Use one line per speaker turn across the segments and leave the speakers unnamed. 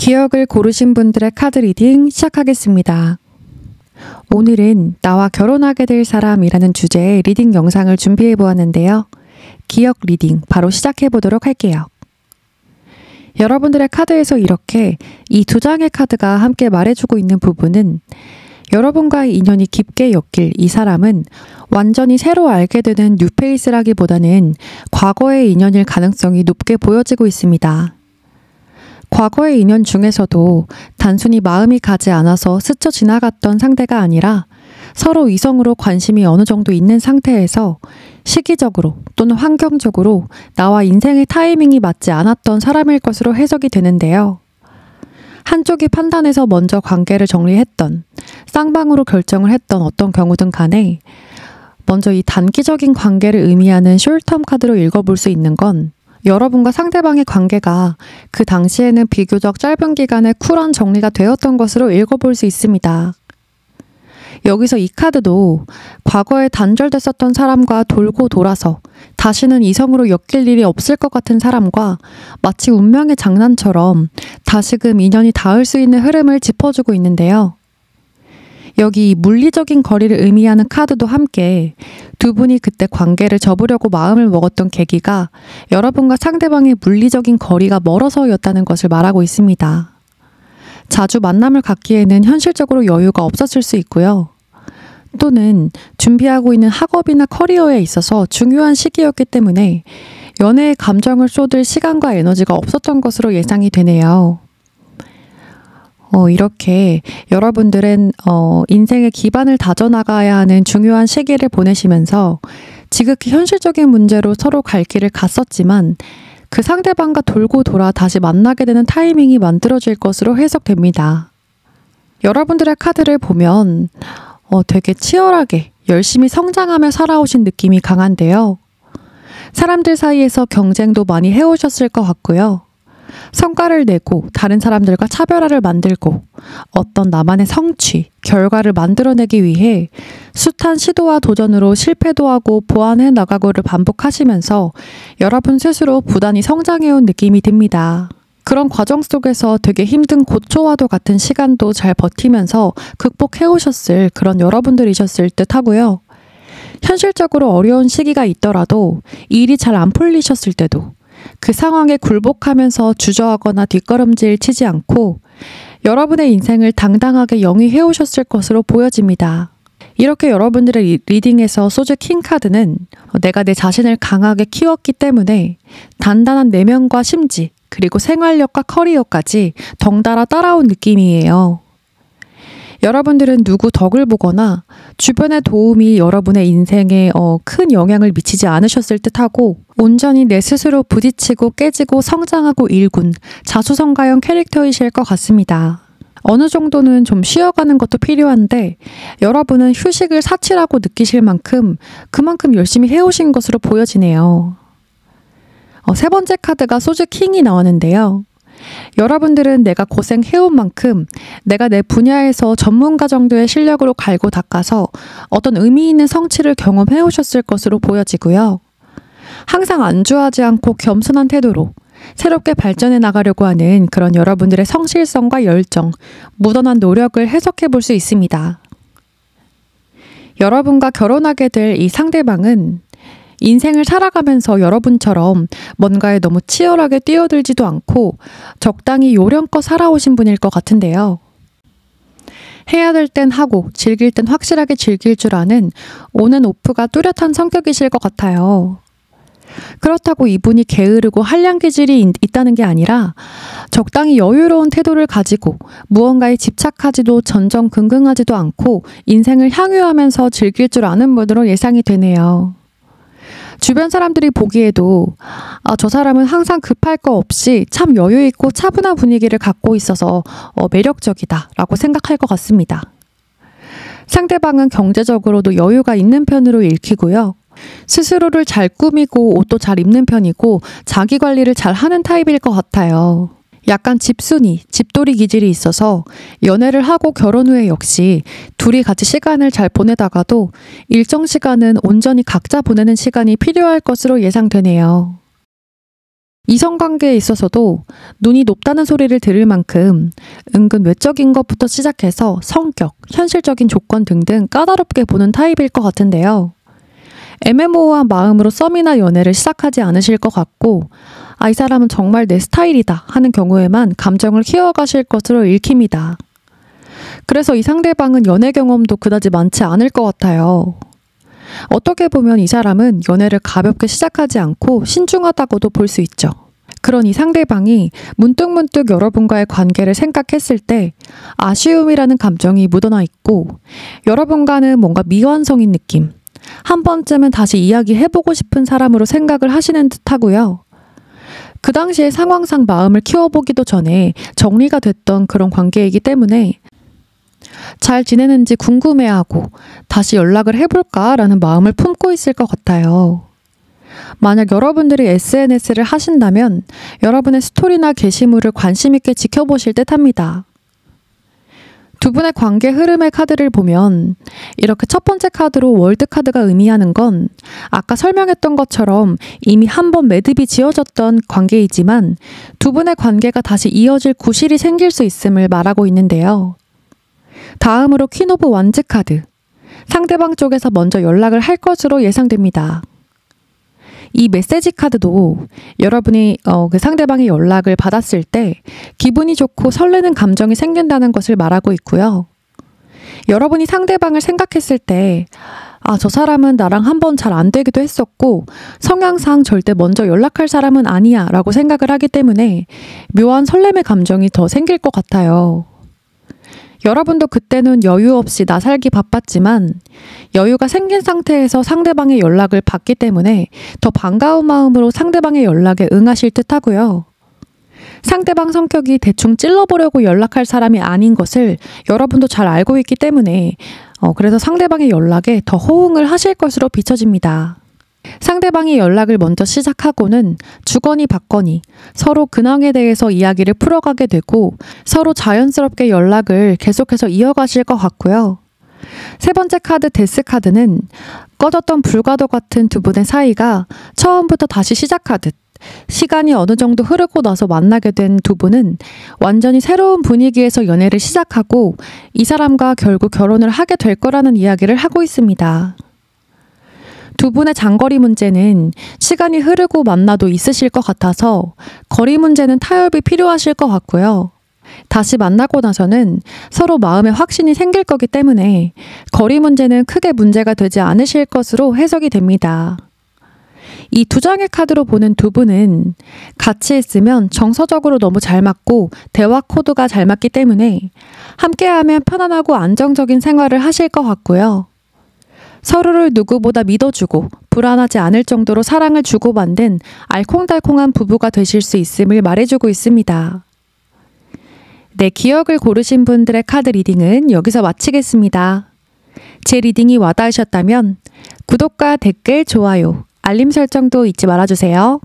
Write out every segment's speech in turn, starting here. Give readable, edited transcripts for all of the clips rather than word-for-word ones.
기억을 고르신 분들의 카드 리딩 시작하겠습니다. 오늘은 나와 결혼하게 될 사람이라는 주제의 리딩 영상을 준비해 보았는데요. 기억 리딩 바로 시작해 보도록 할게요. 여러분들의 카드에서 이렇게 이 두 장의 카드가 함께 말해주고 있는 부분은 여러분과의 인연이 깊게 엮일 이 사람은 완전히 새로 알게 되는 뉴페이스라기보다는 과거의 인연일 가능성이 높게 보여지고 있습니다. 과거의 인연 중에서도 단순히 마음이 가지 않아서 스쳐 지나갔던 상대가 아니라 서로 이성으로 관심이 어느 정도 있는 상태에서 시기적으로 또는 환경적으로 나와 인생의 타이밍이 맞지 않았던 사람일 것으로 해석이 되는데요. 한쪽이 판단해서 먼저 관계를 정리했던, 쌍방으로 결정을 했던 어떤 경우든 간에 먼저 이 단기적인 관계를 의미하는 숄텀 카드로 읽어볼 수 있는 건 여러분과 상대방의 관계가 그 당시에는 비교적 짧은 기간에 쿨한 정리가 되었던 것으로 읽어볼 수 있습니다. 여기서 이 카드도 과거에 단절됐었던 사람과 돌고 돌아서 다시는 이성으로 엮일 일이 없을 것 같은 사람과 마치 운명의 장난처럼 다시금 인연이 닿을 수 있는 흐름을 짚어주고 있는데요. 여기 물리적인 거리를 의미하는 카드도 함께 두 분이 그때 관계를 접으려고 마음을 먹었던 계기가 여러분과 상대방의 물리적인 거리가 멀어서였다는 것을 말하고 있습니다. 자주 만남을 갖기에는 현실적으로 여유가 없었을 수 있고요. 또는 준비하고 있는 학업이나 커리어에 있어서 중요한 시기였기 때문에 연애에 감정을 쏟을 시간과 에너지가 없었던 것으로 예상이 되네요. 이렇게 여러분들은 인생의 기반을 다져나가야 하는 중요한 시기를 보내시면서 지극히 현실적인 문제로 서로 갈 길을 갔었지만 그 상대방과 돌고 돌아 다시 만나게 되는 타이밍이 만들어질 것으로 해석됩니다. 여러분들의 카드를 보면 되게 치열하게 열심히 성장하며 살아오신 느낌이 강한데요. 사람들 사이에서 경쟁도 많이 해오셨을 것 같고요. 성과를 내고 다른 사람들과 차별화를 만들고 어떤 나만의 성취, 결과를 만들어내기 위해 숱한 시도와 도전으로 실패도 하고 보완해 나가고를 반복하시면서 여러분 스스로 부단히 성장해온 느낌이 듭니다. 그런 과정 속에서 되게 힘든 고초와도 같은 시간도 잘 버티면서 극복해오셨을 그런 여러분들이셨을 듯 하고요. 현실적으로 어려운 시기가 있더라도 일이 잘 안 풀리셨을 때도 그 상황에 굴복하면서 주저하거나 뒷걸음질 치지 않고 여러분의 인생을 당당하게 영위해 오셨을 것으로 보여집니다. 이렇게 여러분들의 리딩에서 소주 킹 카드는 내가 내 자신을 강하게 키웠기 때문에 단단한 내면과 심지 그리고 생활력과 커리어까지 덩달아 따라온 느낌이에요. 여러분들은 누구 덕을 보거나 주변의 도움이 여러분의 인생에 큰 영향을 미치지 않으셨을 듯하고 온전히 내 스스로 부딪히고 깨지고 성장하고 일군 자수성가형 캐릭터이실 것 같습니다. 어느 정도는 좀 쉬어가는 것도 필요한데 여러분은 휴식을 사치라고 느끼실 만큼 그만큼 열심히 해오신 것으로 보여지네요. 세 번째 카드가 소주 킹이 나왔는데요. 여러분들은 내가 고생해온 만큼 내가 내 분야에서 전문가 정도의 실력으로 갈고 닦아서 어떤 의미 있는 성취를 경험해 오셨을 것으로 보여지고요. 항상 안주하지 않고 겸손한 태도로 새롭게 발전해 나가려고 하는 그런 여러분들의 성실성과 열정, 무던한 노력을 해석해 볼 수 있습니다. 여러분과 결혼하게 될 이 상대방은 인생을 살아가면서 여러분처럼 뭔가에 너무 치열하게 뛰어들지도 않고 적당히 요령껏 살아오신 분일 것 같은데요. 해야 될 땐 하고 즐길 땐 확실하게 즐길 줄 아는 온앤 오프가 뚜렷한 성격이실 것 같아요. 그렇다고 이분이 게으르고 한량 기질이 있다는 게 아니라 적당히 여유로운 태도를 가지고 무언가에 집착하지도 전전긍긍하지도 않고 인생을 향유하면서 즐길 줄 아는 분으로 예상이 되네요. 주변 사람들이 보기에도 저 사람은 항상 급할 거 없이 참 여유있고 차분한 분위기를 갖고 있어서 매력적이다 라고 생각할 것 같습니다. 상대방은 경제적으로도 여유가 있는 편으로 읽히고요. 스스로를 잘 꾸미고 옷도 잘 입는 편이고 자기 관리를 잘 하는 타입일 것 같아요. 약간 집순이, 집돌이 기질이 있어서 연애를 하고 결혼 후에 역시 둘이 같이 시간을 잘 보내다가도 일정 시간은 온전히 각자 보내는 시간이 필요할 것으로 예상되네요. 이성관계에 있어서도 눈이 높다는 소리를 들을 만큼 은근 외적인 것부터 시작해서 성격, 현실적인 조건 등등 까다롭게 보는 타입일 것 같은데요. 애매모호한 마음으로 썸이나 연애를 시작하지 않으실 것 같고 이 사람은 정말 내 스타일이다 하는 경우에만 감정을 키워가실 것으로 읽힙니다. 그래서 이 상대방은 연애 경험도 그다지 많지 않을 것 같아요. 어떻게 보면 이 사람은 연애를 가볍게 시작하지 않고 신중하다고도 볼 수 있죠. 그런 이 상대방이 문득문득 여러분과의 관계를 생각했을 때 아쉬움이라는 감정이 묻어나 있고 여러분과는 뭔가 미완성인 느낌, 한 번쯤은 다시 이야기해보고 싶은 사람으로 생각을 하시는 듯하고요. 그 당시의 상황상 마음을 키워보기도 전에 정리가 됐던 그런 관계이기 때문에 잘 지내는지 궁금해하고 다시 연락을 해볼까라는 마음을 품고 있을 것 같아요. 만약 여러분들이 SNS를 하신다면 여러분의 스토리나 게시물을 관심 있게 지켜보실 듯합니다. 두 분의 관계 흐름의 카드를 보면 이렇게 첫 번째 카드로 월드카드가 의미하는 건 아까 설명했던 것처럼 이미 한 번 매듭이 지어졌던 관계이지만 두 분의 관계가 다시 이어질 구실이 생길 수 있음을 말하고 있는데요. 다음으로 퀸 오브 완즈 카드, 상대방 쪽에서 먼저 연락을 할 것으로 예상됩니다. 이 메시지 카드도 여러분이 그 상대방의 연락을 받았을 때 기분이 좋고 설레는 감정이 생긴다는 것을 말하고 있고요. 여러분이 상대방을 생각했을 때 저 사람은 나랑 한번 잘 안 되기도 했었고 성향상 절대 먼저 연락할 사람은 아니야 라고 생각을 하기 때문에 묘한 설렘의 감정이 더 생길 것 같아요. 여러분도 그때는 여유 없이 나 살기 바빴지만 여유가 생긴 상태에서 상대방의 연락을 받기 때문에 더 반가운 마음으로 상대방의 연락에 응하실 듯 하고요. 상대방 성격이 대충 찔러보려고 연락할 사람이 아닌 것을 여러분도 잘 알고 있기 때문에 그래서 상대방의 연락에 더 호응을 하실 것으로 비춰집니다. 상대방이 연락을 먼저 시작하고는 주거니 받거니 서로 근황에 대해서 이야기를 풀어가게 되고 서로 자연스럽게 연락을 계속해서 이어가실 것 같고요. 세 번째 카드 데스 카드는 꺼졌던 불과도 같은 두 분의 사이가 처음부터 다시 시작하듯 시간이 어느 정도 흐르고 나서 만나게 된 두 분은 완전히 새로운 분위기에서 연애를 시작하고 이 사람과 결국 결혼을 하게 될 거라는 이야기를 하고 있습니다. 두 분의 장거리 문제는 시간이 흐르고 만나도 있으실 것 같아서 거리 문제는 타협이 필요하실 것 같고요. 다시 만나고 나서는 서로 마음에 확신이 생길 거기 때문에 거리 문제는 크게 문제가 되지 않으실 것으로 해석이 됩니다. 이 두 장의 카드로 보는 두 분은 같이 있으면 정서적으로 너무 잘 맞고 대화 코드가 잘 맞기 때문에 함께하면 편안하고 안정적인 생활을 하실 것 같고요. 서로를 누구보다 믿어주고 불안하지 않을 정도로 사랑을 주고받는 알콩달콩한 부부가 되실 수 있음을 말해주고 있습니다. 네, 기억을 고르신 분들의 카드 리딩은 여기서 마치겠습니다. 제 리딩이 와닿으셨다면 구독과 댓글, 좋아요, 알림 설정도 잊지 말아주세요.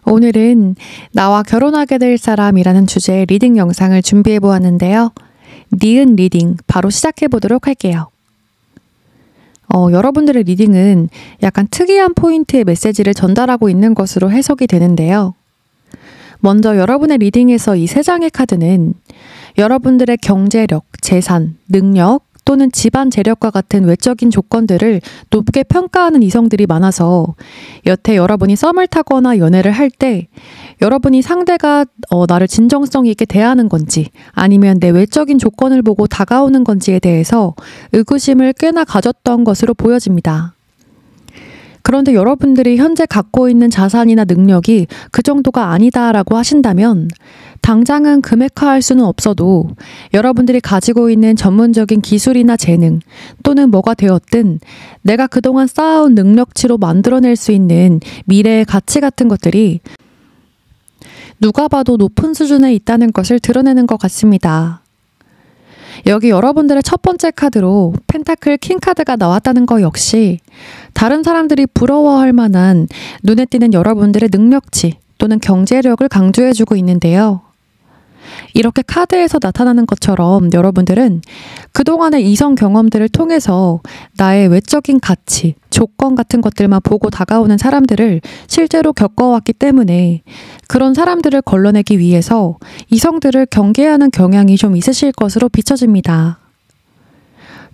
오늘은 나와 결혼하게 될 사람이라는 주제의 리딩 영상을 준비해 보았는데요. 니은 리딩 바로 시작해 보도록 할게요. 여러분들의 리딩은 약간 특이한 포인트의 메시지를 전달하고 있는 것으로 해석이 되는데요. 먼저 여러분의 리딩에서 이 세 장의 카드는 여러분들의 경제력, 재산, 능력 또는 집안 재력과 같은 외적인 조건들을 높게 평가하는 이성들이 많아서 여태 여러분이 썸을 타거나 연애를 할 때 여러분이 상대가 나를 진정성 있게 대하는 건지 아니면 내 외적인 조건을 보고 다가오는 건지에 대해서 의구심을 꽤나 가졌던 것으로 보여집니다. 그런데 여러분들이 현재 갖고 있는 자산이나 능력이 그 정도가 아니다라고 하신다면 당장은 금액화할 수는 없어도 여러분들이 가지고 있는 전문적인 기술이나 재능 또는 뭐가 되었든 내가 그동안 쌓아온 능력치로 만들어낼 수 있는 미래의 가치 같은 것들이 누가 봐도 높은 수준에 있다는 것을 드러내는 것 같습니다. 여기 여러분들의 첫 번째 카드로 펜타클 킹 카드가 나왔다는 것 역시 다른 사람들이 부러워할 만한 눈에 띄는 여러분들의 능력치 또는 경제력을 강조해주고 있는데요. 이렇게 카드에서 나타나는 것처럼 여러분들은 그동안의 이성 경험들을 통해서 나의 외적인 가치, 조건 같은 것들만 보고 다가오는 사람들을 실제로 겪어왔기 때문에 그런 사람들을 걸러내기 위해서 이성들을 경계하는 경향이 좀 있으실 것으로 비춰집니다.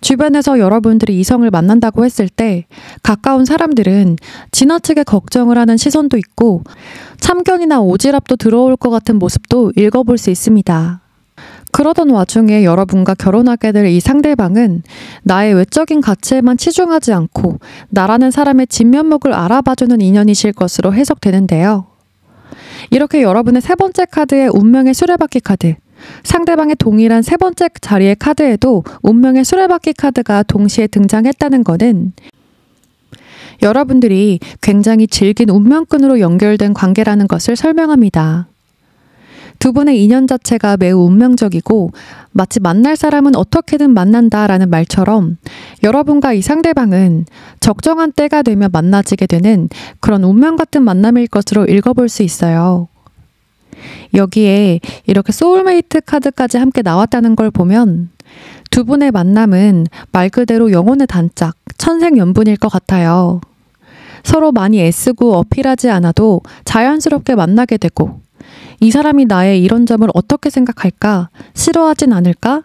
주변에서 여러분들이 이성을 만난다고 했을 때 가까운 사람들은 지나치게 걱정을 하는 시선도 있고 참견이나 오지랖도 들어올 것 같은 모습도 읽어볼 수 있습니다. 그러던 와중에 여러분과 결혼하게 될 이 상대방은 나의 외적인 가치에만 치중하지 않고 나라는 사람의 진면목을 알아봐주는 인연이실 것으로 해석되는데요. 이렇게 여러분의 세 번째 카드의 운명의 수레바퀴 카드, 상대방의 동일한 세 번째 자리의 카드에도 운명의 수레바퀴 카드가 동시에 등장했다는 것은 여러분들이 굉장히 질긴 운명끈으로 연결된 관계라는 것을 설명합니다. 두 분의 인연 자체가 매우 운명적이고 마치 만날 사람은 어떻게든 만난다라는 말처럼 여러분과 이 상대방은 적정한 때가 되면 만나지게 되는 그런 운명 같은 만남일 것으로 읽어볼 수 있어요. 여기에 이렇게 소울메이트 카드까지 함께 나왔다는 걸 보면 두 분의 만남은 말 그대로 영혼의 단짝, 천생연분일 것 같아요. 서로 많이 애쓰고 어필하지 않아도 자연스럽게 만나게 되고 이 사람이 나의 이런 점을 어떻게 생각할까? 싫어하진 않을까?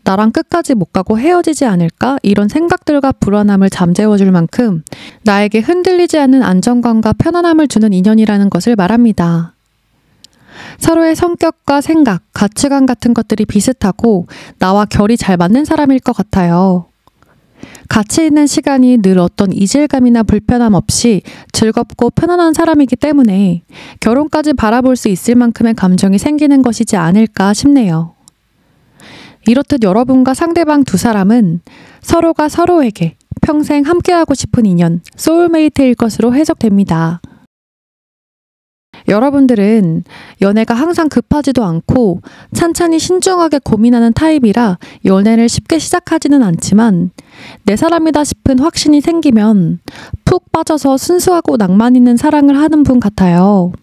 나랑 끝까지 못 가고 헤어지지 않을까? 이런 생각들과 불안함을 잠재워줄 만큼 나에게 흔들리지 않는 안정감과 편안함을 주는 인연이라는 것을 말합니다. 서로의 성격과 생각, 가치관 같은 것들이 비슷하고 나와 결이 잘 맞는 사람일 것 같아요. 같이 있는 시간이 늘 어떤 이질감이나 불편함 없이 즐겁고 편안한 사람이기 때문에 결혼까지 바라볼 수 있을 만큼의 감정이 생기는 것이지 않을까 싶네요. 이렇듯 여러분과 상대방 두 사람은 서로가 서로에게 평생 함께하고 싶은 인연, 소울메이트일 것으로 해석됩니다. 여러분들은 연애가 항상 급하지도 않고 찬찬히 신중하게 고민하는 타입이라 연애를 쉽게 시작하지는 않지만 내 사람이다 싶은 확신이 생기면 푹 빠져서 순수하고 낭만 있는 사랑을 하는 분 같아요.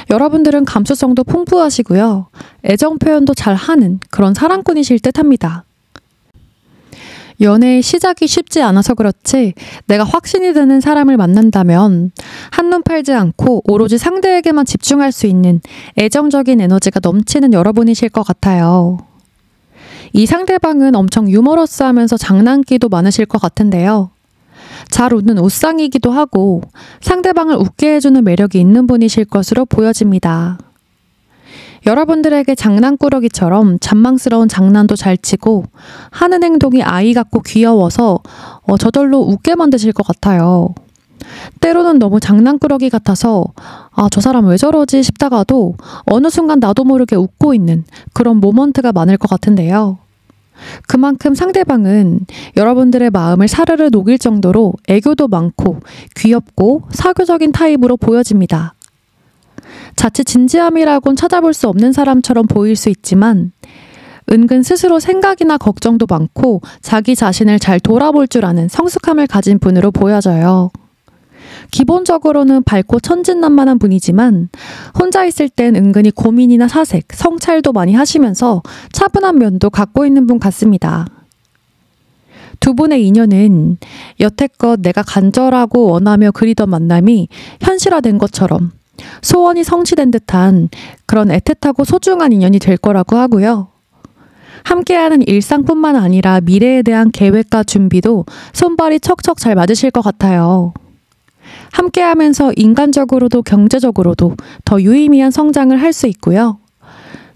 여러분들은 감수성도 풍부하시고요. 애정 표현도 잘하는 그런 사랑꾼이실 듯합니다. 연애의 시작이 쉽지 않아서 그렇지 내가 확신이 드는 사람을 만난다면 한눈 팔지 않고 오로지 상대에게만 집중할 수 있는 애정적인 에너지가 넘치는 여러분이실 것 같아요. 이 상대방은 엄청 유머러스하면서 장난기도 많으실 것 같은데요. 잘 웃는 웃상이기도 하고 상대방을 웃게 해주는 매력이 있는 분이실 것으로 보여집니다. 여러분들에게 장난꾸러기처럼 잔망스러운 장난도 잘 치고 하는 행동이 아이 같고 귀여워서 저절로 웃게 만드실 것 같아요. 때로는 너무 장난꾸러기 같아서 저 사람 왜 저러지 싶다가도 어느 순간 나도 모르게 웃고 있는 그런 모먼트가 많을 것 같은데요. 그만큼 상대방은 여러분들의 마음을 사르르 녹일 정도로 애교도 많고 귀엽고 사교적인 타입으로 보여집니다. 자칫 진지함이라곤 찾아볼 수 없는 사람처럼 보일 수 있지만 은근 스스로 생각이나 걱정도 많고 자기 자신을 잘 돌아볼 줄 아는 성숙함을 가진 분으로 보여져요. 기본적으로는 밝고 천진난만한 분이지만 혼자 있을 땐 은근히 고민이나 사색, 성찰도 많이 하시면서 차분한 면도 갖고 있는 분 같습니다. 두 분의 인연은 여태껏 내가 간절하고 원하며 그리던 만남이 현실화된 것처럼 소원이 성취된 듯한 그런 애틋하고 소중한 인연이 될 거라고 하고요. 함께하는 일상뿐만 아니라 미래에 대한 계획과 준비도 손발이 척척 잘 맞으실 것 같아요. 함께하면서 인간적으로도 경제적으로도 더 유의미한 성장을 할 수 있고요.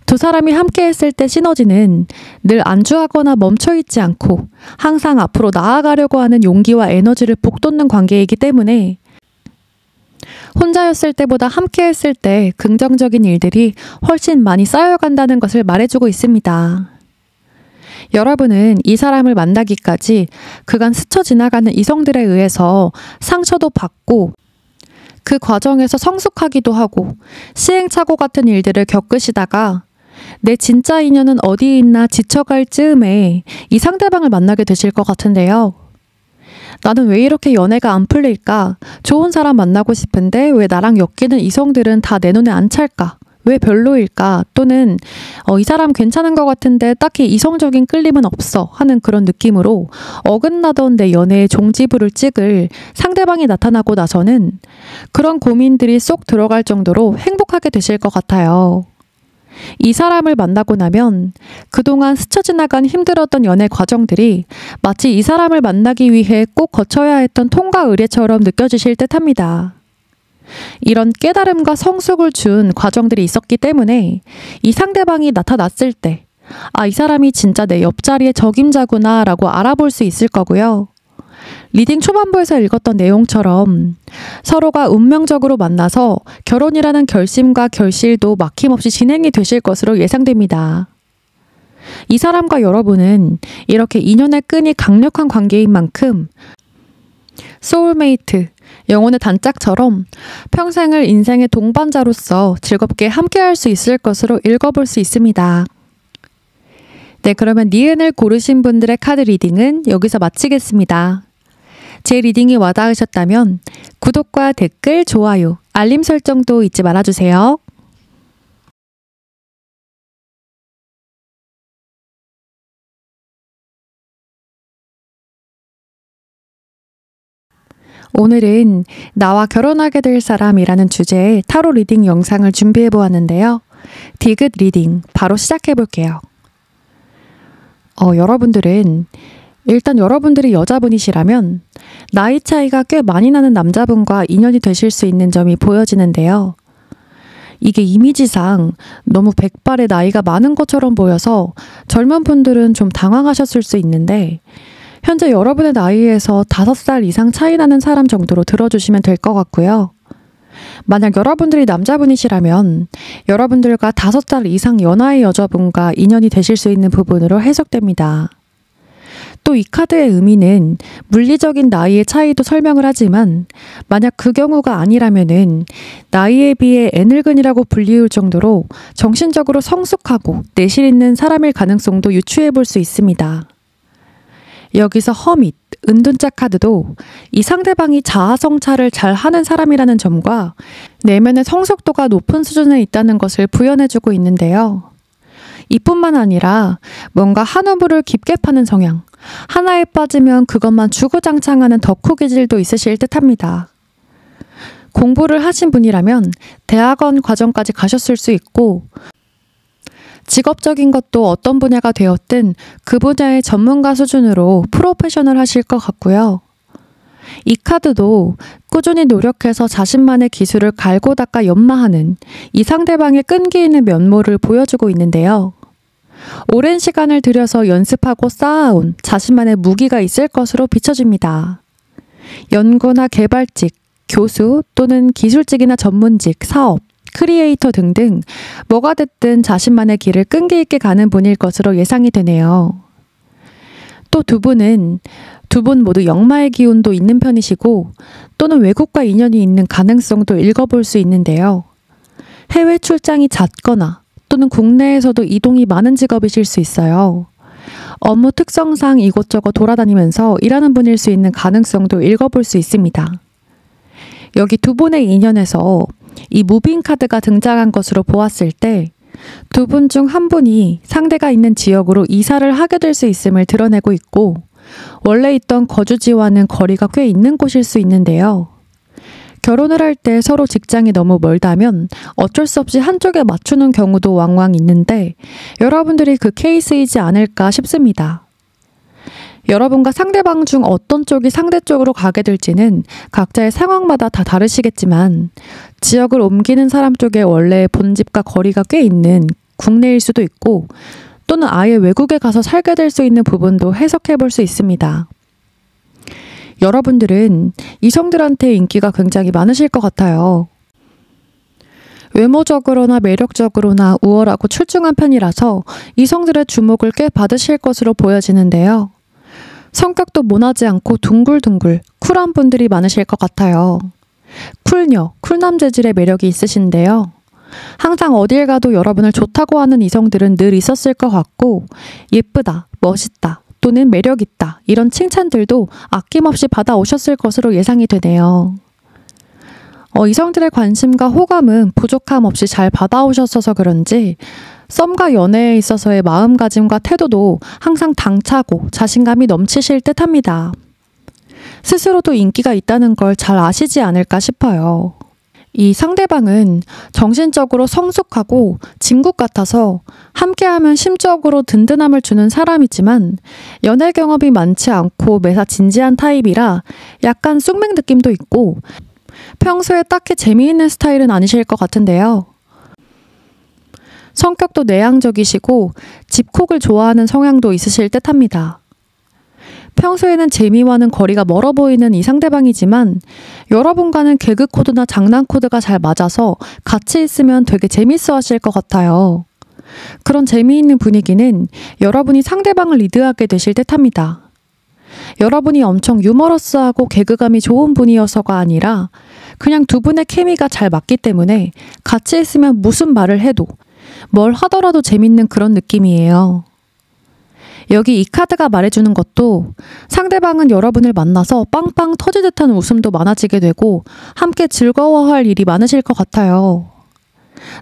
두 사람이 함께했을 때 시너지는 늘 안주하거나 멈춰있지 않고 항상 앞으로 나아가려고 하는 용기와 에너지를 북돋는 관계이기 때문에 혼자였을 때보다 함께했을 때 긍정적인 일들이 훨씬 많이 쌓여간다는 것을 말해주고 있습니다. 여러분은 이 사람을 만나기까지 그간 스쳐 지나가는 이성들에 의해서 상처도 받고 그 과정에서 성숙하기도 하고 시행착오 같은 일들을 겪으시다가 내 진짜 인연은 어디 있나 지쳐갈 즈음에 이 상대방을 만나게 되실 것 같은데요. 나는 왜 이렇게 연애가 안 풀릴까? 좋은 사람 만나고 싶은데 왜 나랑 엮이는 이성들은 다 내 눈에 안 찰까? 왜 별로일까? 또는 이 사람 괜찮은 것 같은데 딱히 이성적인 끌림은 없어 하는 그런 느낌으로 어긋나던 내 연애의 종지부를 찍을 상대방이 나타나고 나서는 그런 고민들이 쏙 들어갈 정도로 행복하게 되실 것 같아요. 이 사람을 만나고 나면 그동안 스쳐 지나간 힘들었던 연애 과정들이 마치 이 사람을 만나기 위해 꼭 거쳐야 했던 통과 의례처럼 느껴지실 듯합니다. 이런 깨달음과 성숙을 준 과정들이 있었기 때문에 이 상대방이 나타났을 때 이 사람이 진짜 내 옆자리의 적임자구나 라고 알아볼 수 있을 거고요. 리딩 초반부에서 읽었던 내용처럼 서로가 운명적으로 만나서 결혼이라는 결심과 결실도 막힘없이 진행이 되실 것으로 예상됩니다. 이 사람과 여러분은 이렇게 인연의 끈이 강력한 관계인 만큼 소울메이트, 영혼의 단짝처럼 평생을 인생의 동반자로서 즐겁게 함께할 수 있을 것으로 읽어볼 수 있습니다. 네, 그러면 니은을 고르신 분들의 카드 리딩은 여기서 마치겠습니다. 제 리딩이 와닿으셨다면 구독과 댓글, 좋아요, 알림 설정도 잊지 말아주세요. 오늘은 나와 결혼하게 될 사람이라는 주제의 타로 리딩 영상을 준비해 보았는데요. 디귿 리딩 바로 시작해 볼게요. 여러분들은 일단 여러분들이 여자분이시라면 나이 차이가 꽤 많이 나는 남자분과 인연이 되실 수 있는 점이 보여지는데요. 이게 이미지상 너무 백발의 나이가 많은 것처럼 보여서 젊은 분들은 좀 당황하셨을 수 있는데 현재 여러분의 나이에서 5살 이상 차이 나는 사람 정도로 들어주시면 될 것 같고요. 만약 여러분들이 남자분이시라면 여러분들과 5살 이상 연하의 여자분과 인연이 되실 수 있는 부분으로 해석됩니다. 또 이 카드의 의미는 물리적인 나이의 차이도 설명을 하지만 만약 그 경우가 아니라면은 나이에 비해 애늙은이라고 불리울 정도로 정신적으로 성숙하고 내실 있는 사람일 가능성도 유추해 볼 수 있습니다. 여기서 허밋, 은둔자 카드도 이 상대방이 자아성찰을 잘 하는 사람이라는 점과 내면의 성숙도가 높은 수준에 있다는 것을 부연해주고 있는데요. 이뿐만 아니라 뭔가 한 우물을 깊게 파는 성향, 하나에 빠지면 그것만 주구장창하는 덕후 기질도 있으실 듯합니다. 공부를 하신 분이라면 대학원 과정까지 가셨을 수 있고 직업적인 것도 어떤 분야가 되었든 그 분야의 전문가 수준으로 프로페셔널 하실 것 같고요. 이 카드도 꾸준히 노력해서 자신만의 기술을 갈고 닦아 연마하는 이 상대방의 끈기 있는 면모를 보여주고 있는데요. 오랜 시간을 들여서 연습하고 쌓아온 자신만의 무기가 있을 것으로 비춰집니다. 연구나 개발직, 교수 또는 기술직이나 전문직, 사업, 크리에이터 등등 뭐가 됐든 자신만의 길을 끈기 있게 가는 분일 것으로 예상이 되네요. 또 두 분 모두 역마의 기운도 있는 편이시고 또는 외국과 인연이 있는 가능성도 읽어볼 수 있는데요. 해외 출장이 잦거나 또는 국내에서도 이동이 많은 직업이실 수 있어요. 업무 특성상 이곳저곳 돌아다니면서 일하는 분일 수 있는 가능성도 읽어볼 수 있습니다. 여기 두 분의 인연에서 이 무빙 카드가 등장한 것으로 보았을 때 두 분 중 한 분이 상대가 있는 지역으로 이사를 하게 될 수 있음을 드러내고 있고 원래 있던 거주지와는 거리가 꽤 있는 곳일 수 있는데요. 결혼을 할 때 서로 직장이 너무 멀다면 어쩔 수 없이 한쪽에 맞추는 경우도 왕왕 있는데 여러분들이 그 케이스이지 않을까 싶습니다. 여러분과 상대방 중 어떤 쪽이 상대 쪽으로 가게 될지는 각자의 상황마다 다 다르시겠지만 지역을 옮기는 사람 쪽에 원래 본집과 거리가 꽤 있는 국내일 수도 있고 또는 아예 외국에 가서 살게 될 수 있는 부분도 해석해 볼 수 있습니다. 여러분들은 이성들한테 인기가 굉장히 많으실 것 같아요. 외모적으로나 매력적으로나 우월하고 출중한 편이라서 이성들의 주목을 꽤 받으실 것으로 보여지는데요. 성격도 모나지 않고 둥글둥글 쿨한 분들이 많으실 것 같아요. 쿨녀, 쿨남 재질의 매력이 있으신데요. 항상 어딜 가도 여러분을 좋다고 하는 이성들은 늘 있었을 것 같고 예쁘다, 멋있다, 또는 매력있다 이런 칭찬들도 아낌없이 받아오셨을 것으로 예상이 되네요. 이성들의 관심과 호감은 부족함 없이 잘 받아오셨어서 그런지 썸과 연애에 있어서의 마음가짐과 태도도 항상 당차고 자신감이 넘치실 듯합니다. 스스로도 인기가 있다는 걸 잘 아시지 않을까 싶어요. 이 상대방은 정신적으로 성숙하고 진국 같아서 함께하면 심적으로 든든함을 주는 사람이지만 연애 경험이 많지 않고 매사 진지한 타입이라 약간 쑥맥 느낌도 있고 평소에 딱히 재미있는 스타일은 아니실 것 같은데요. 성격도 내향적이시고 집콕을 좋아하는 성향도 있으실 듯합니다. 평소에는 재미와는 거리가 멀어 보이는 이 상대방이지만 여러분과는 개그 코드나 장난 코드가 잘 맞아서 같이 있으면 되게 재밌어 하실 것 같아요. 그런 재미있는 분위기는 여러분이 상대방을 리드하게 되실 듯합니다. 여러분이 엄청 유머러스하고 개그감이 좋은 분이어서가 아니라 그냥 두 분의 케미가 잘 맞기 때문에 같이 있으면 무슨 말을 해도 뭘 하더라도 재밌는 그런 느낌이에요. 여기 이 카드가 말해주는 것도 상대방은 여러분을 만나서 빵빵 터질 듯한 웃음도 많아지게 되고 함께 즐거워할 일이 많으실 것 같아요.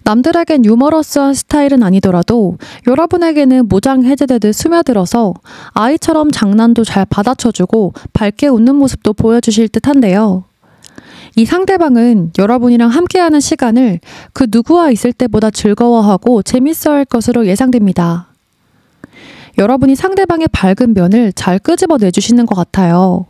남들에겐 유머러스한 스타일은 아니더라도 여러분에게는 모장 해제되듯 스며들어서 아이처럼 장난도 잘 받아쳐주고 밝게 웃는 모습도 보여주실 듯한데요. 이 상대방은 여러분이랑 함께하는 시간을 그 누구와 있을 때보다 즐거워하고 재밌어할 것으로 예상됩니다. 여러분이 상대방의 밝은 면을 잘 끄집어 내주시는 것 같아요.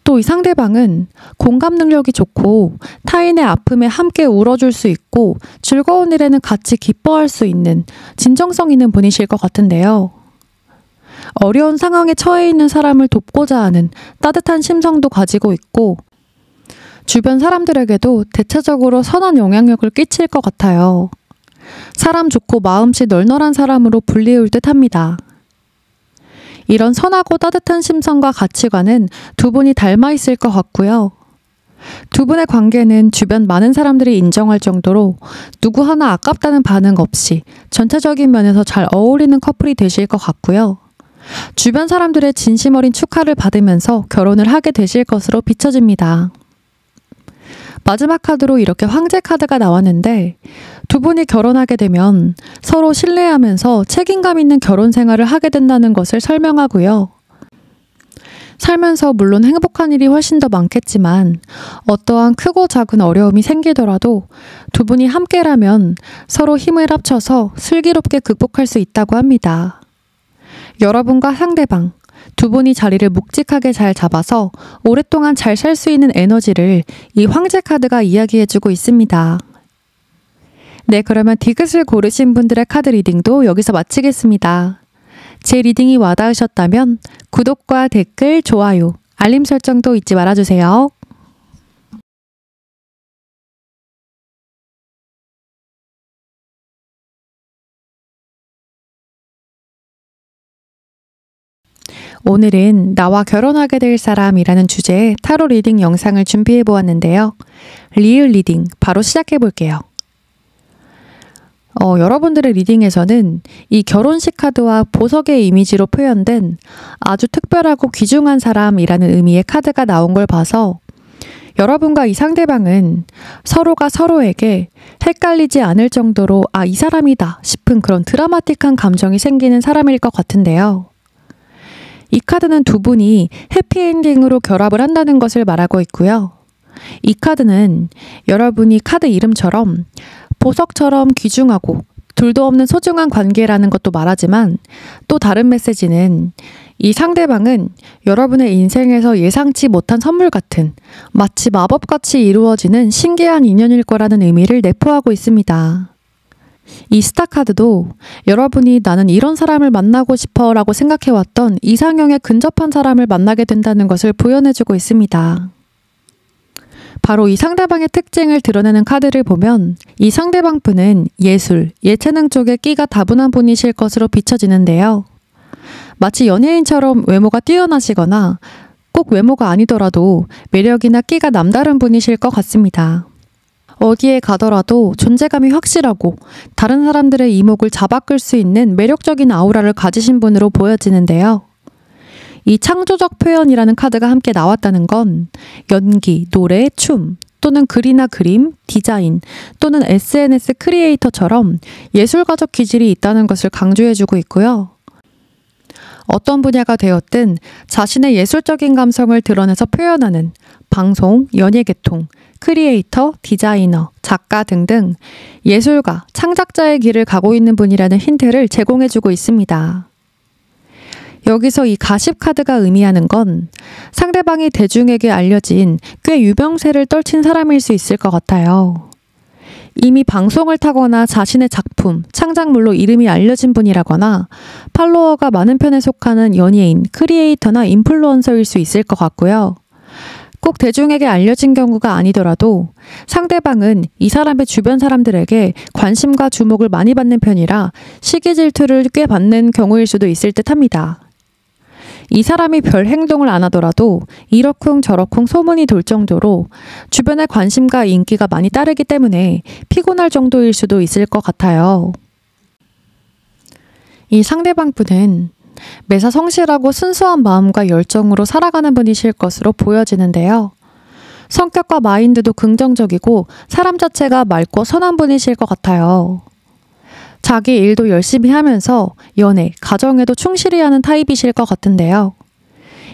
또 이 상대방은 공감 능력이 좋고 타인의 아픔에 함께 울어줄 수 있고 즐거운 일에는 같이 기뻐할 수 있는 진정성 있는 분이실 것 같은데요. 어려운 상황에 처해 있는 사람을 돕고자 하는 따뜻한 심성도 가지고 있고 주변 사람들에게도 대체적으로 선한 영향력을 끼칠 것 같아요. 사람 좋고 마음씨 널널한 사람으로 불리울 듯합니다. 이런 선하고 따뜻한 심성과 가치관은 두 분이 닮아 있을 것 같고요. 두 분의 관계는 주변 많은 사람들이 인정할 정도로 누구 하나 아깝다는 반응 없이 전체적인 면에서 잘 어울리는 커플이 되실 것 같고요. 주변 사람들의 진심 어린 축하를 받으면서 결혼을 하게 되실 것으로 비춰집니다. 마지막 카드로 이렇게 황제 카드가 나왔는데 두 분이 결혼하게 되면 서로 신뢰하면서 책임감 있는 결혼 생활을 하게 된다는 것을 설명하고요. 살면서 물론 행복한 일이 훨씬 더 많겠지만 어떠한 크고 작은 어려움이 생기더라도 두 분이 함께라면 서로 힘을 합쳐서 슬기롭게 극복할 수 있다고 합니다. 여러분과 상대방, 두 분이 자리를 묵직하게 잘 잡아서 오랫동안 잘 살 수 있는 에너지를 이 황제 카드가 이야기해주고 있습니다. 네, 그러면 디귿을 고르신 분들의 카드 리딩도 여기서 마치겠습니다. 제 리딩이 와닿으셨다면 구독과 댓글, 좋아요, 알림 설정도 잊지 말아주세요. 오늘은 나와 결혼하게 될 사람이라는 주제의 타로 리딩 영상을 준비해 보았는데요. 리을 리딩 바로 시작해 볼게요. 여러분들의 리딩에서는 이 결혼식 카드와 보석의 이미지로 표현된 아주 특별하고 귀중한 사람이라는 의미의 카드가 나온 걸 봐서 여러분과 이 상대방은 서로가 서로에게 헷갈리지 않을 정도로 이 사람이다 싶은 그런 드라마틱한 감정이 생기는 사람일 것 같은데요. 이 카드는 두 분이 해피엔딩으로 결합을 한다는 것을 말하고 있고요. 이 카드는 여러분이 카드 이름처럼 보석처럼 귀중하고 둘도 없는 소중한 관계라는 것도 말하지만 또 다른 메시지는 이 상대방은 여러분의 인생에서 예상치 못한 선물 같은 마치 마법같이 이루어지는 신기한 인연일 거라는 의미를 내포하고 있습니다. 이 스타 카드도 여러분이 나는 이런 사람을 만나고 싶어 라고 생각해왔던 이상형에 근접한 사람을 만나게 된다는 것을 부연해주고 있습니다. 바로 이 상대방의 특징을 드러내는 카드를 보면 이 상대방 분은 예술, 예체능 쪽에 끼가 다분한 분이실 것으로 비춰지는데요. 마치 연예인처럼 외모가 뛰어나시거나 꼭 외모가 아니더라도 매력이나 끼가 남다른 분이실 것 같습니다. 어디에 가더라도 존재감이 확실하고 다른 사람들의 이목을 잡아끌 수 있는 매력적인 아우라를 가지신 분으로 보여지는데요. 이 창조적 표현이라는 카드가 함께 나왔다는 건 연기, 노래, 춤 또는 글이나 그림, 디자인 또는 SNS 크리에이터처럼 예술가적 기질이 있다는 것을 강조해주고 있고요. 어떤 분야가 되었든 자신의 예술적인 감성을 드러내서 표현하는 방송, 연예계통, 크리에이터, 디자이너, 작가 등등 예술가, 창작자의 길을 가고 있는 분이라는 힌트를 제공해주고 있습니다. 여기서 이 가십 카드가 의미하는 건 상대방이 대중에게 알려진 꽤 유명세를 떨친 사람일 수 있을 것 같아요. 이미 방송을 타거나 자신의 작품, 창작물로 이름이 알려진 분이라거나 팔로워가 많은 편에 속하는 연예인, 크리에이터나 인플루언서일 수 있을 것 같고요. 꼭 대중에게 알려진 경우가 아니더라도 상대방은 이 사람의 주변 사람들에게 관심과 주목을 많이 받는 편이라 시기 질투를 꽤 받는 경우일 수도 있을 듯합니다. 이 사람이 별 행동을 안 하더라도 이러쿵 저러쿵 소문이 돌 정도로 주변의 관심과 인기가 많이 따르기 때문에 피곤할 정도일 수도 있을 것 같아요. 이 상대방 분은 매사 성실하고 순수한 마음과 열정으로 살아가는 분이실 것으로 보여지는데요. 성격과 마인드도 긍정적이고 사람 자체가 맑고 선한 분이실 것 같아요. 자기 일도 열심히 하면서 연애, 가정에도 충실히 하는 타입이실 것 같은데요.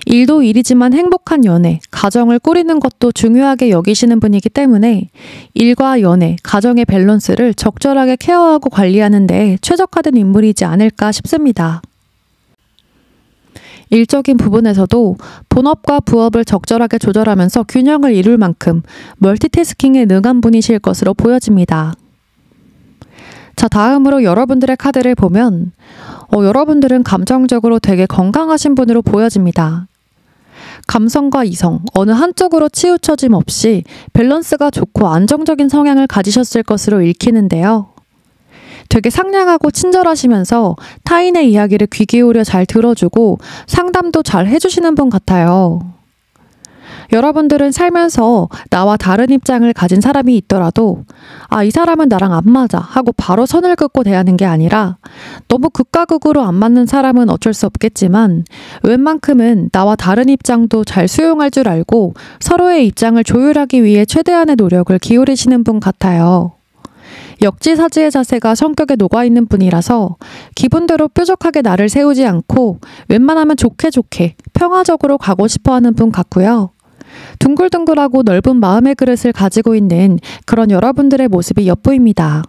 일도 일이지만 행복한 연애, 가정을 꾸리는 것도 중요하게 여기시는 분이기 때문에 일과 연애, 가정의 밸런스를 적절하게 케어하고 관리하는 데 최적화된 인물이지 않을까 싶습니다. 일적인 부분에서도 본업과 부업을 적절하게 조절하면서 균형을 이룰 만큼 멀티태스킹에 능한 분이실 것으로 보여집니다. 자, 다음으로 여러분들의 카드를 보면 여러분들은 감정적으로 되게 건강하신 분으로 보여집니다. 감성과 이성, 어느 한쪽으로 치우쳐짐 없이 밸런스가 좋고 안정적인 성향을 가지셨을 것으로 읽히는데요. 되게 상냥하고 친절하시면서 타인의 이야기를 귀 기울여 잘 들어주고 상담도 잘 해주시는 분 같아요. 여러분들은 살면서 나와 다른 입장을 가진 사람이 있더라도 이 사람은 나랑 안 맞아 하고 바로 선을 긋고 대하는 게 아니라 너무 극과 극으로 안 맞는 사람은 어쩔 수 없겠지만 웬만큼은 나와 다른 입장도 잘 수용할 줄 알고 서로의 입장을 조율하기 위해 최대한의 노력을 기울이시는 분 같아요. 역지사지의 자세가 성격에 녹아있는 분이라서 기분대로 뾰족하게 나를 세우지 않고 웬만하면 좋게 평화적으로 가고 싶어하는 분 같고요. 둥글둥글하고 넓은 마음의 그릇을 가지고 있는 그런 여러분들의 모습이 엿보입니다.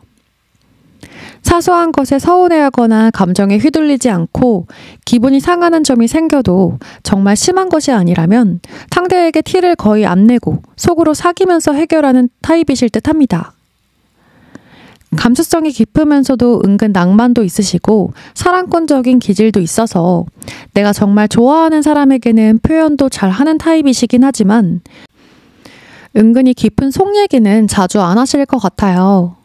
사소한 것에 서운해하거나 감정에 휘둘리지 않고 기분이 상하는 점이 생겨도 정말 심한 것이 아니라면 상대에게 티를 거의 안 내고 속으로 사귀면서 해결하는 타입이실 듯합니다. 감수성이 깊으면서도 은근 낭만도 있으시고 사랑꾼적인 기질도 있어서 내가 정말 좋아하는 사람에게는 표현도 잘하는 타입이시긴 하지만 은근히 깊은 속 얘기는 자주 안 하실 것 같아요.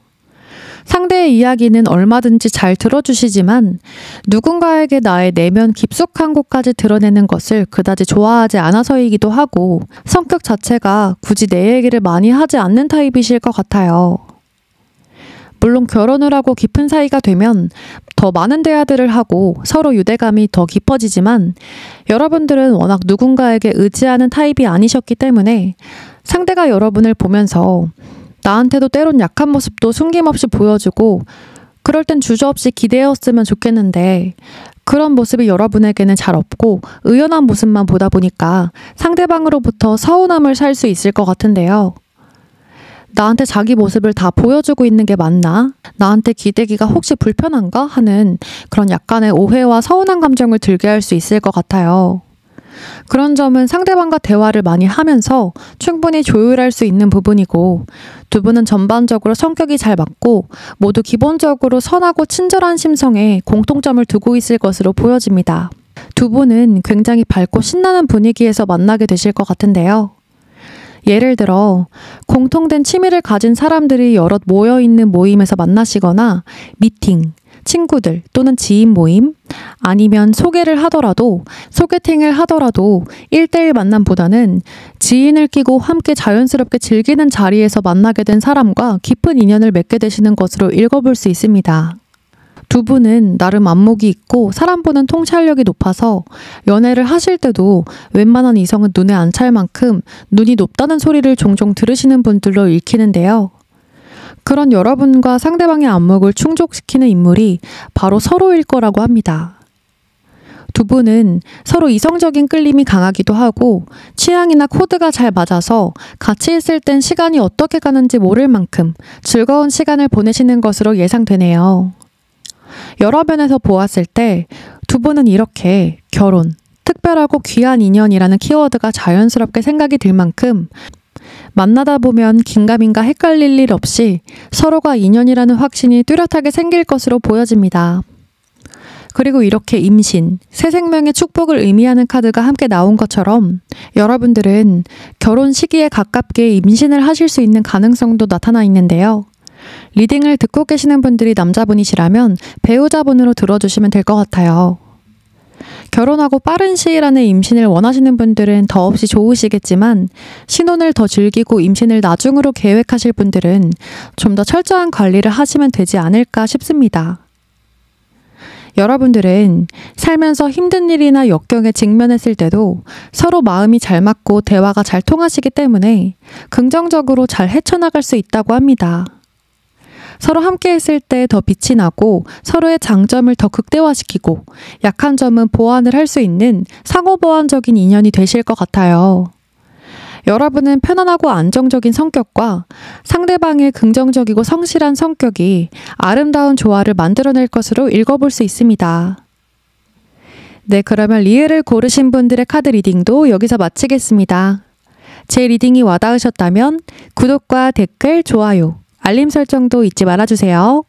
상대의 이야기는 얼마든지 잘 들어주시지만 누군가에게 나의 내면 깊숙한 곳까지 드러내는 것을 그다지 좋아하지 않아서이기도 하고 성격 자체가 굳이 내 얘기를 많이 하지 않는 타입이실 것 같아요. 물론 결혼을 하고 깊은 사이가 되면 더 많은 대화들을 하고 서로 유대감이 더 깊어지지만 여러분들은 워낙 누군가에게 의지하는 타입이 아니셨기 때문에 상대가 여러분을 보면서 나한테도 때론 약한 모습도 숨김없이 보여주고 그럴 땐 주저없이 기대었으면 좋겠는데 그런 모습이 여러분에게는 잘 없고 의연한 모습만 보다 보니까 상대방으로부터 서운함을 살 수 있을 것 같은데요. 나한테 자기 모습을 다 보여주고 있는 게 맞나? 나한테 기대기가 혹시 불편한가? 하는 그런 약간의 오해와 서운한 감정을 들게 할 수 있을 것 같아요. 그런 점은 상대방과 대화를 많이 하면서 충분히 조율할 수 있는 부분이고 두 분은 전반적으로 성격이 잘 맞고 모두 기본적으로 선하고 친절한 심성에 공통점을 두고 있을 것으로 보여집니다. 두 분은 굉장히 밝고 신나는 분위기에서 만나게 되실 것 같은데요. 예를 들어 공통된 취미를 가진 사람들이 여럿 모여있는 모임에서 만나시거나 미팅, 친구들 또는 지인 모임 아니면 소개팅을 하더라도 1대1 만남보다는 지인을 끼고 함께 자연스럽게 즐기는 자리에서 만나게 된 사람과 깊은 인연을 맺게 되시는 것으로 읽어볼 수 있습니다. 두 분은 나름 안목이 있고 사람 보는 통찰력이 높아서 연애를 하실 때도 웬만한 이성은 눈에 안 찰 만큼 눈이 높다는 소리를 종종 들으시는 분들로 읽히는데요. 그런 여러분과 상대방의 안목을 충족시키는 인물이 바로 서로일 거라고 합니다. 두 분은 서로 이성적인 끌림이 강하기도 하고 취향이나 코드가 잘 맞아서 같이 있을 땐 시간이 어떻게 가는지 모를 만큼 즐거운 시간을 보내시는 것으로 예상되네요. 여러 면에서 보았을 때 두 분은 이렇게 결혼, 특별하고 귀한 인연이라는 키워드가 자연스럽게 생각이 들 만큼 만나다 보면 긴가민가 헷갈릴 일 없이 서로가 인연이라는 확신이 뚜렷하게 생길 것으로 보여집니다. 그리고 이렇게 임신, 새 생명의 축복을 의미하는 카드가 함께 나온 것처럼 여러분들은 결혼 시기에 가깝게 임신을 하실 수 있는 가능성도 나타나 있는데요. 리딩을 듣고 계시는 분들이 남자분이시라면 배우자분으로 들어주시면 될 것 같아요. 결혼하고 빠른 시일 안에 임신을 원하시는 분들은 더없이 좋으시겠지만 신혼을 더 즐기고 임신을 나중으로 계획하실 분들은 좀 더 철저한 관리를 하시면 되지 않을까 싶습니다. 여러분들은 살면서 힘든 일이나 역경에 직면했을 때도 서로 마음이 잘 맞고 대화가 잘 통하시기 때문에 긍정적으로 잘 헤쳐나갈 수 있다고 합니다. 서로 함께 했을 때 더 빛이 나고 서로의 장점을 더 극대화시키고 약한 점은 보완을 할 수 있는 상호보완적인 인연이 되실 것 같아요. 여러분은 편안하고 안정적인 성격과 상대방의 긍정적이고 성실한 성격이 아름다운 조화를 만들어낼 것으로 읽어볼 수 있습니다. 네, 그러면 리을을 고르신 분들의 카드 리딩도 여기서 마치겠습니다. 제 리딩이 와닿으셨다면 구독과 댓글, 좋아요, 알림 설정도 잊지 말아주세요.